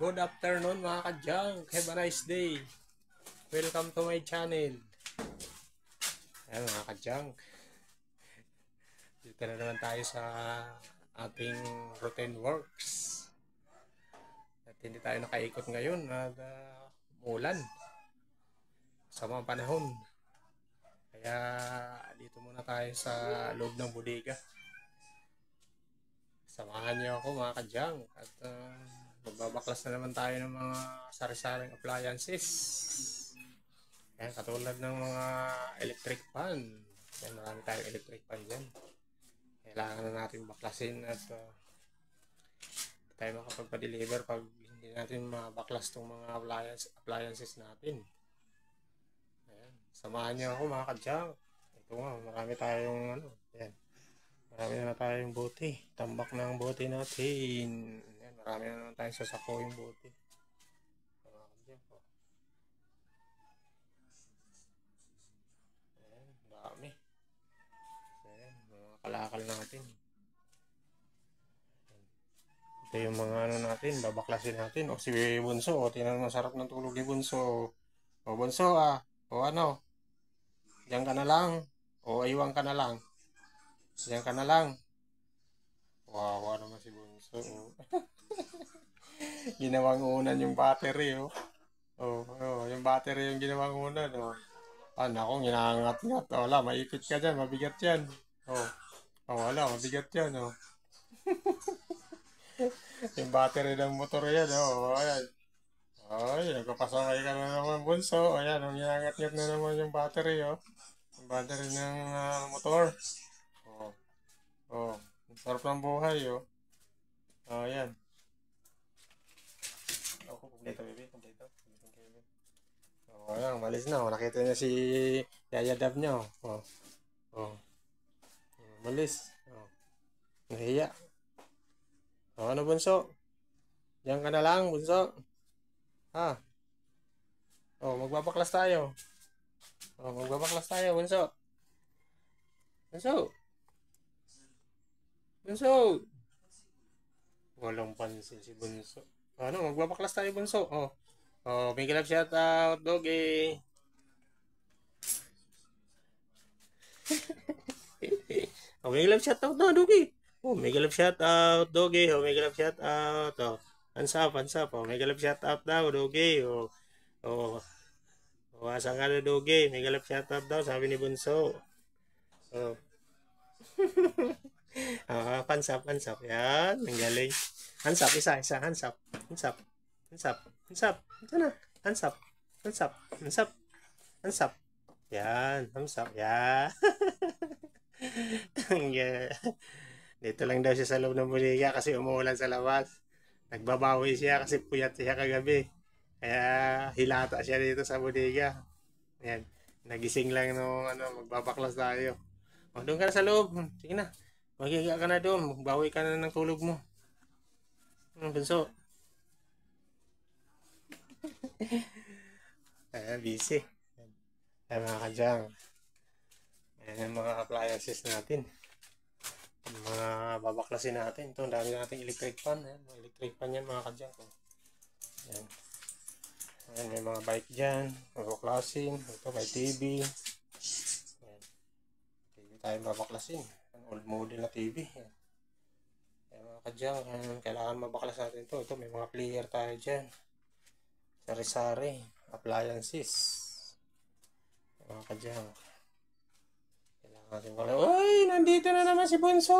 Good afternoon mga ka-junk. Have a nice day. Welcome to my channel. Ayan mga ka-junk. Dito na naman tayo sa ating routine works. At hindi tayo nakaikot ngayon at umulan. Sa mga panahon. Kaya dito muna tayo sa loob ng bodega. Samahan niyo ako mga ka-junk. At magbabaklas na naman tayo ng mga sari-saring appliances. Yan, katulad ng mga electric fan. Yan, marami tayong electric fan dyan. Kailangan na natin baklasin at tayo makapagpa-deliver pag hindi natin mabaklas itong mga appliances natin. Ayan, samahan niyo ako mga ka-junk. Ito nga, marami tayong yan. Marami na tayong bote. Tambak ng bote natin. Yan, marami na naman tayong sasako yung bote. Dami. Ayan, mga kalakal natin. Ito yung mga natin, babaklasin natin. O si Bunso, o tingnan mo, sarap ng tulog ni Bunso. O Bunso o ano, diyan ka na lang. O iwan ka na lang. Diyan ka na lang. Wawa naman si Bunso. Ginawang unan yung battery, oh. Yung battery yung ginawang unan, oh. Nako, ginangat-ngat. Wala, maipit ka dyan, mabigat yan. Wala, mabigat yan, oh. Yung battery ng motor yan, oh. Ayan. Ay, nagpapasakay ka na naman, Bunso. Ayan, ginangat-ngat na naman yung battery, oh. Yung battery ng motor. Sarap ng buhay, oh. Ayan. Kompleto, baby. Kompleto. Ayan, malis na. Nakita niya si Yaya Dab niya, oh. Malis. Nahiya. Ano, Bunso? Diyan ka na lang, Bunso. Magbabaklas tayo. Magbabaklas tayo, Bunso. Bunso. Walang pansin si Bunso. Magbabaklas tayo, Bunso. May galap shout out, Doggy. May galap shout out na, Doggy. May galap shout out, Doggy. May galap shout out. Hands up. May galap shout out daw, Doggy. Asan ka na, Doggy? May galap shout out daw, sabi ni Bunso. Hands up. Yan, ang galing. Hands up, isa. Hands up. Ito na. Hands up. Yan, thumbs up. Yan. Dito lang daw siya sa loob ng bodega kasi umuulan sa labas. Nagbabawi siya kasi puyat siya kagabi. Kaya hilata siya dito sa bodega. Ayan. Nagising lang nung magbabaklas tayo. Doon ka na sa loob. Sige na. Magiga ka na doon. Magbawi ka na ng tulog mo. Bunso. Busy. Ayan mga ka-junk. Ayan yung mga appliances natin. Mga babaklasin natin. Ito, dami nating electric fan. Ayan, mga electric fan yan mga ka-junk. Ayan. Ayan, may mga bike dyan. Babaklasin. Ito, may TV. Ayan. TV tayo babaklasin. Old model na TV. Ayan. Ayan mga ka-junk. Kailangan mabaklas natin ito. Ito, may mga player tayo dyan. Sari-sari. Appliances. Mga ka-junk. Uy, nandito na naman si Bunso,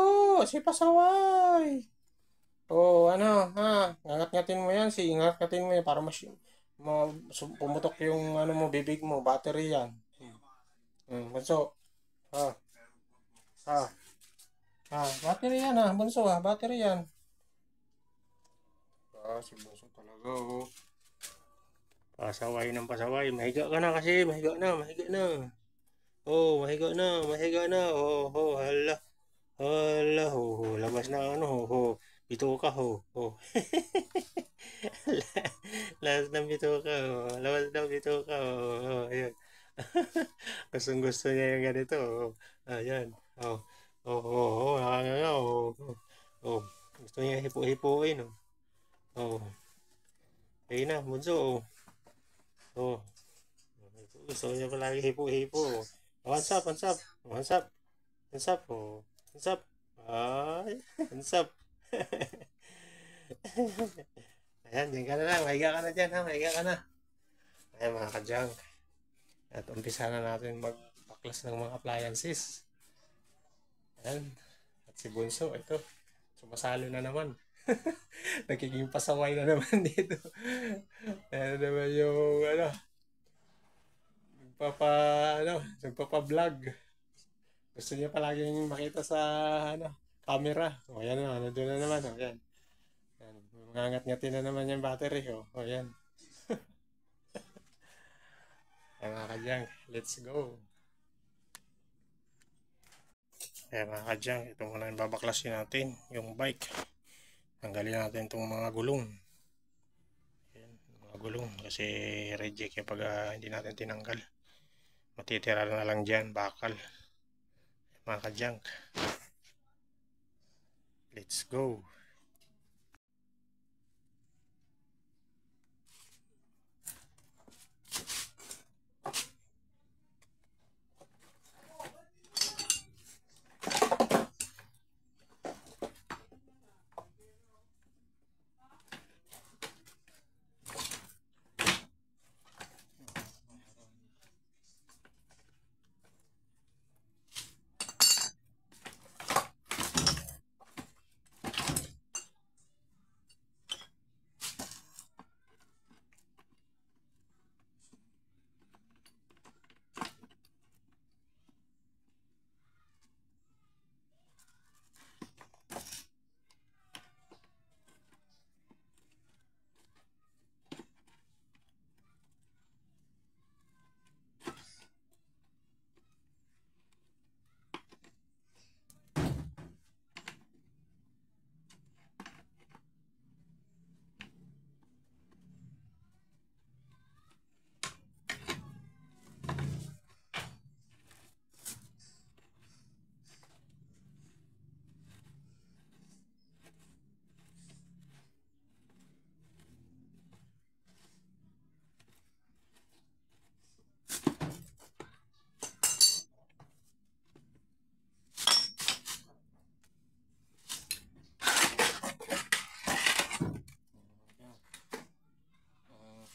si Pasaway. Ngangat-ngatin mo yan, ngangat-ngatin mo yan para pumutok yung mo, bibig mo, battery yan. Bunso. Battery yan Bunso battery yan. Si Bunso talaga, oh. Pasaway ng pasaway, mahiga ka na kasi, mahiga na. Mahiga na. Hala. Labas na bituka, Labas ng bituka, Ayun. Gusto niya yung ganito, Ayan. Gusto niya hipo-hipuin, Ayun na, bunso. Oh. Gusto niya palagi hipo-hipo. Hands up, hands up. Hands up. Hands up. Oh. Hands up. Ay, hands up. Ayan, dyan ka na lang. Mahiga ka na dyan, ha? Mahiga ka na. Ayan, mga kadyang. At umpisa na natin magpaklas ng mga appliances. Ayan. At si Bunso, ito. Sumasalo na naman. Nagiging pasaway na naman dito. Ayan naman yung, nagpapa-vlog. Gusto niya palaging makita sa, camera. O, ayan na, nandun na naman. O, ayan. Ayan. Mangangat-ngatin na naman yung battery. O, ayan. Ayan mga kadyang, let's go. Ayan mga kadyang, ito muna yung babaklasin natin, yung bike. Tanggalin natin itong mga gulong. Ayan, mga gulong kasi reject yung pag hindi natin tinanggal. Matitira na lang dyan, bakal. Ayan, mga kadyang, let's go.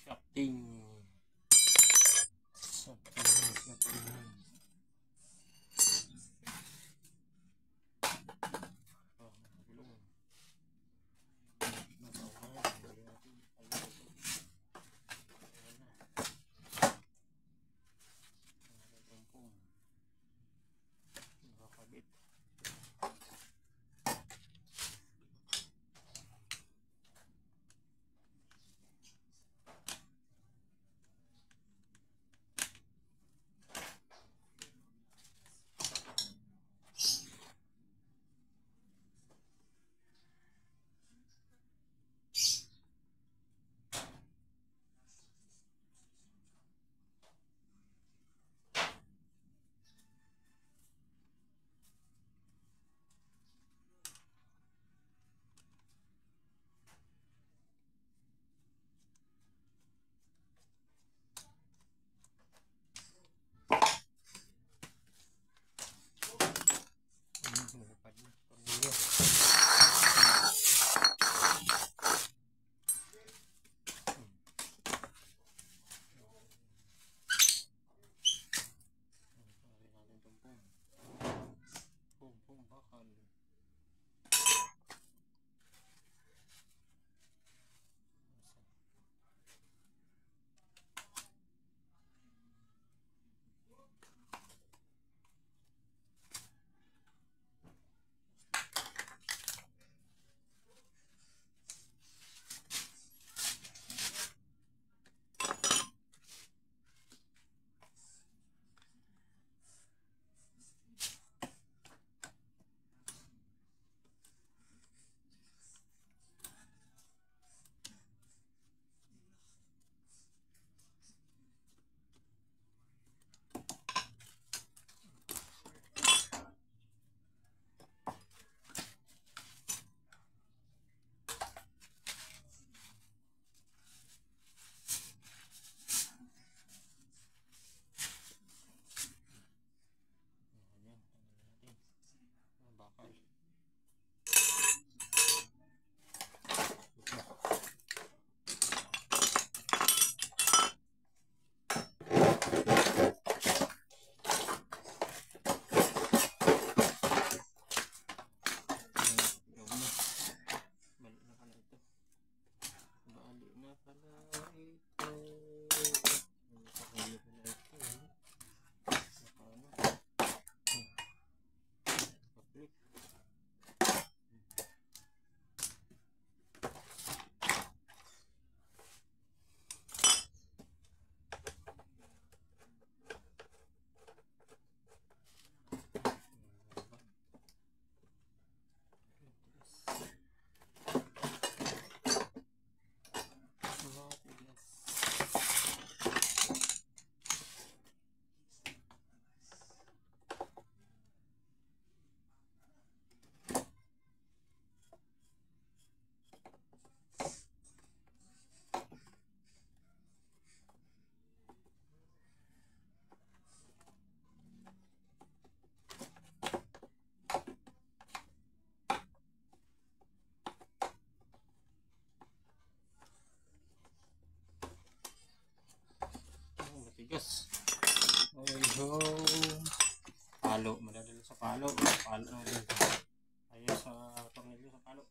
Shafting. Matigas. Okay, so palo, madadala sa palo. Palo na din. Ayos sa tornilyo sa palo.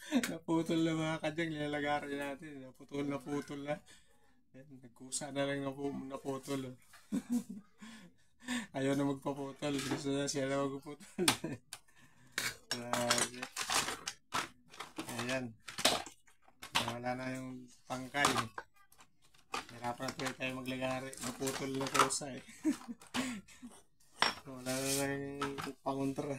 Naputol na mga kadyang, nilalagaran natin. Naputol na. Nagkusa na lang naputol. Ayaw na magpaputol. Gusto na siya na magpaputol. Ayan. Wala na yung pangkay. Hirapan na tayo maglagari. Naputol na kusa eh. Wala na lang yung pangontra.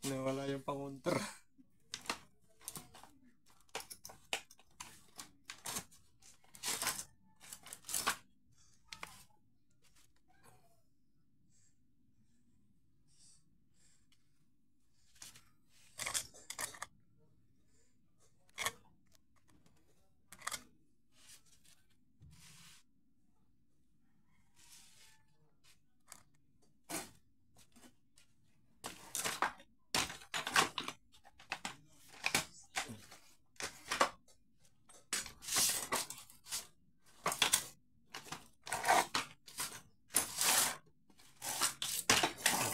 Nawala yung pangontra.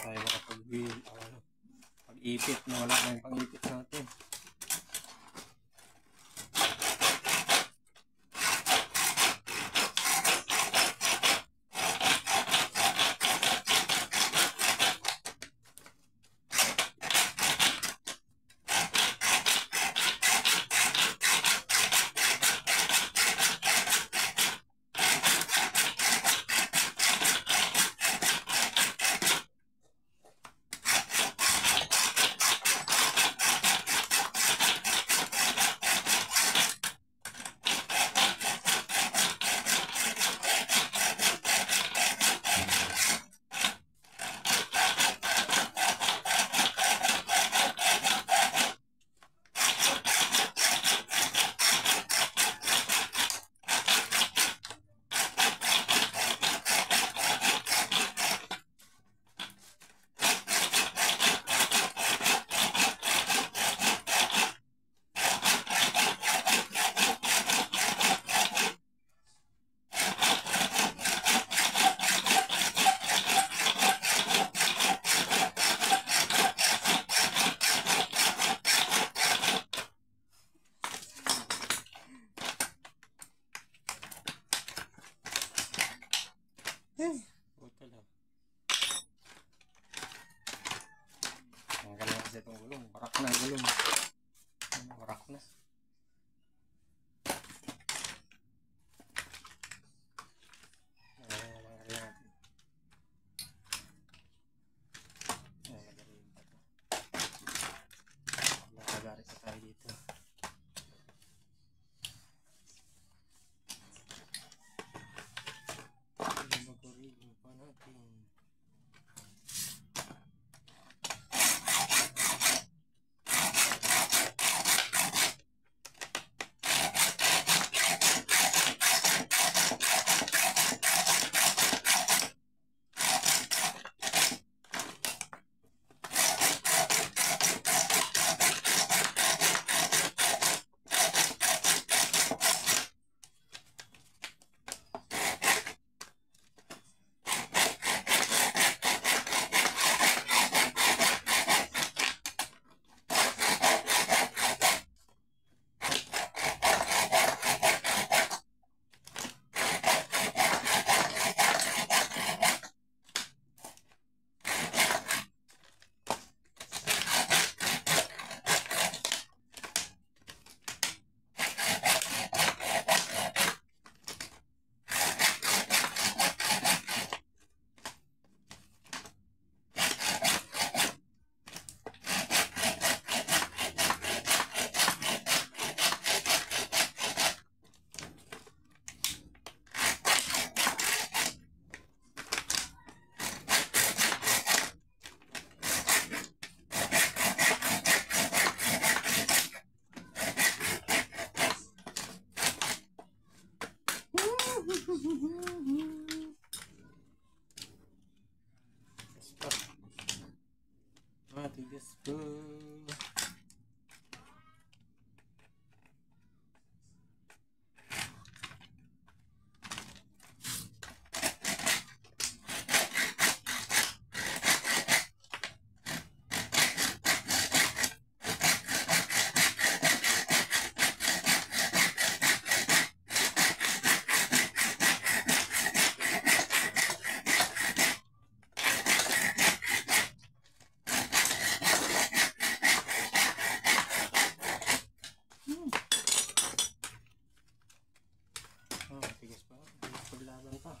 Tayo makapag-ipit na wala na yung pang-ipit natin. gulong. Barak na gulong. Barak na. Nagagarit na tayo dito. Magurigin pa natin. Matigas po. Matigas pa. Paglaban pa.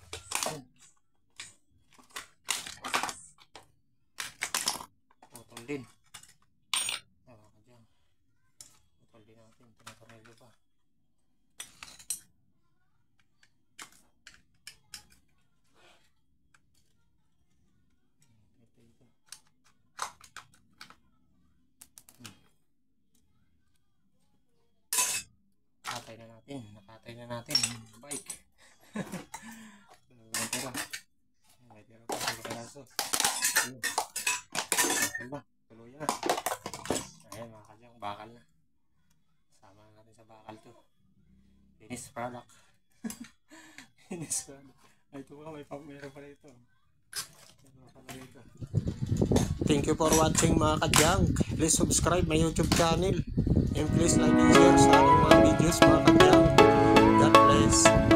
Putol din. Ewan ka dyan. Putol din natin. Tinatornilyo pa. Ito. Nakatay na natin. Nakatay na natin. Bike. May tira pa. Pagkakaso. Diba? Tuloy na. Ayan mga kadyang. Bakal na. Sama na natin sa bakal to. Finished product. Finished product. Ay ito ba? Meron pala ito. Meron pala ito. Thank you for watching mga kadyang. Please subscribe my YouTube channel. And please like and share sa aking mga videos mga kadyang. God bless.